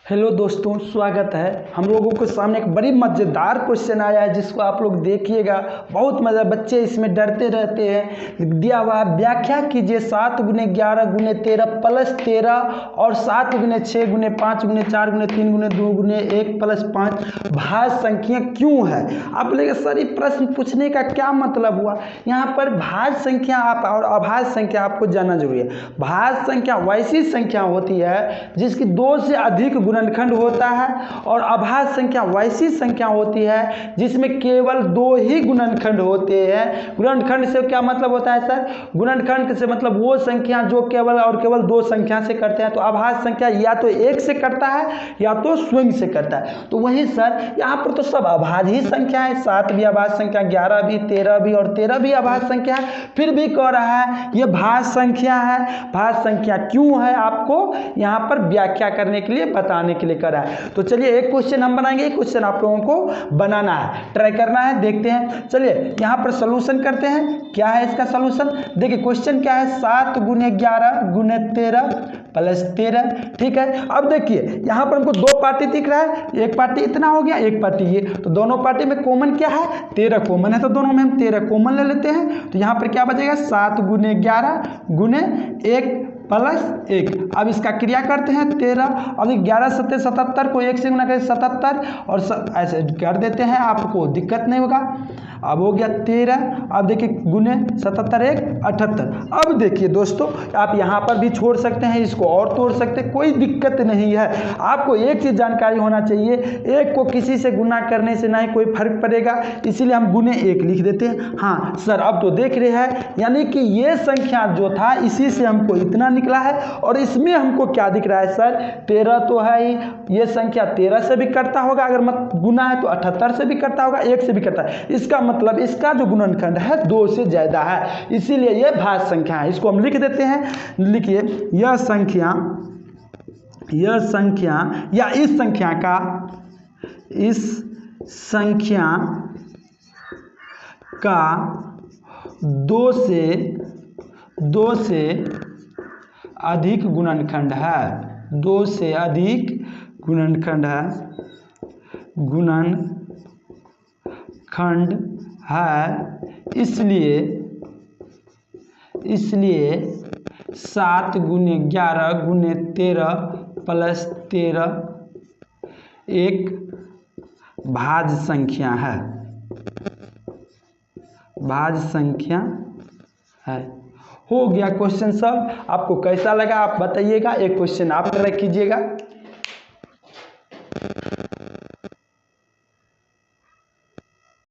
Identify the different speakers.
Speaker 1: Hello दोस्तों, स्वागत है। हम लोगों के सामने एक बड़ी मज़ेदार क्वेश्चन आया है जिसको आप लोग देखिएगा। बहुत मज़ा, बच्चे इसमें डरते रहते हैं। दिया हुआ है, व्याख्या कीजिए 7 गुने 11 गुने 13 प्लस 13 और 7 गुने 6 गुने 5 गुने 4 गुने 3 गुने 2 गुने 1 प्लस 5 भाज्य संख्या क्यों है। आप लोग सर, ये प्रश्न पूछने का क्या मतलब हुआ। यहाँ पर भाज्य संख्या आप और अभाज्य संख्या आपको जानना जरूरी है। भाज्य संख्या वैसी संख्या होती है जिसकी 2 से अधिक गुणनखंड होता है और अभाज्य संख्या वैसी संख्या होती है जिसमें केवल 2 ही गुणनखंड होते हैं। गुणनखंड से क्या मतलब होता है सर? गुणनखंड से मतलब वो संख्या जो केवल और केवल 2 संख्या से करते हैं। तो अभाज्य संख्या या तो 1 से करता है या तो स्वयं से करता है। तो वही सर, यहाँ पर तो सब अभाज्य ही संख्या है। 7 भी अभाज्य संख्या, 11 भी, 13 भी और 13 भी अभाज्य संख्या है। फिर भी कह रहा है ये भाज्य संख्या है। भाज्य संख्या क्यों है आपको यहाँ पर व्याख्या करने के लिए, बताने के लिए करा है। तो चलिए एक क्वेश्चन हम बनाएंगे, एक क्वेश्चन आप लोगों को बनाना है, ट्राई करना है, देखते हैं। चलिए यहां पर सॉल्यूशन करते हैं। क्या है इसका सॉल्यूशन? देखिए क्वेश्चन क्या है, 7 गुने 11 गुने 13 प्लस 13। ठीक है, अब देखिए यहां पर हमको 2 पार्टी दिख रहा है। एक पार्टी इतना हो गया, एक पार्टी ये। तो दोनों पार्टी में कॉमन क्या है? 13 कॉमन है, तो दोनों में हम 13 कॉमन ले लेते हैं। तो यहां पर क्या बचेगा? 7 गुने 11 गुने 1 प्लस 1। अब इसका क्रिया करते हैं 13। अब 11 7 77 को 1 से गुना करें 77 और ऐसे कर देते हैं, आपको दिक्कत नहीं होगा। अब हो गया 13। अब देखिए गुने 77 1 78। अब देखिए दोस्तों, आप यहाँ पर भी छोड़ सकते हैं, इसको और तोड़ सकते हैं, कोई दिक्कत नहीं है। आपको एक चीज़ जानकारी होना चाहिए, 1 को किसी से गुना करने से नहीं कोई फर्क पड़ेगा, इसीलिए हम गुने 1 लिख देते हैं। हाँ सर, अब तो देख रहे हैं, यानी कि ये संख्या जो था इसी से हमको इतना निकला है और इसमें हमको क्या दिख रहा है सर? 13 तो है ही। ये संख्या 13 से भी करता होगा, अगर मत गुना है तो 78 से भी करता होगा, 1 से भी करता है। इसका मतलब इसका जो गुणनखंड है 2 से ज्यादा है, इसीलिए ये भाज्य संख्या है। इसको हम लिख देते हैं। लिखिए यह संख्या या इस संख्या का 2 से अधिक गुणनखंड है। 2 से अधिक गुणनखंड है, इसलिए 7 गुने 11 गुने 13 प्लस 13 एक भाज्य संख्या है। भाज्य संख्या है। हो गया क्वेश्चन सब। आपको कैसा लगा आप बताइएगा। एक क्वेश्चन आप ट्राई कीजिएगा।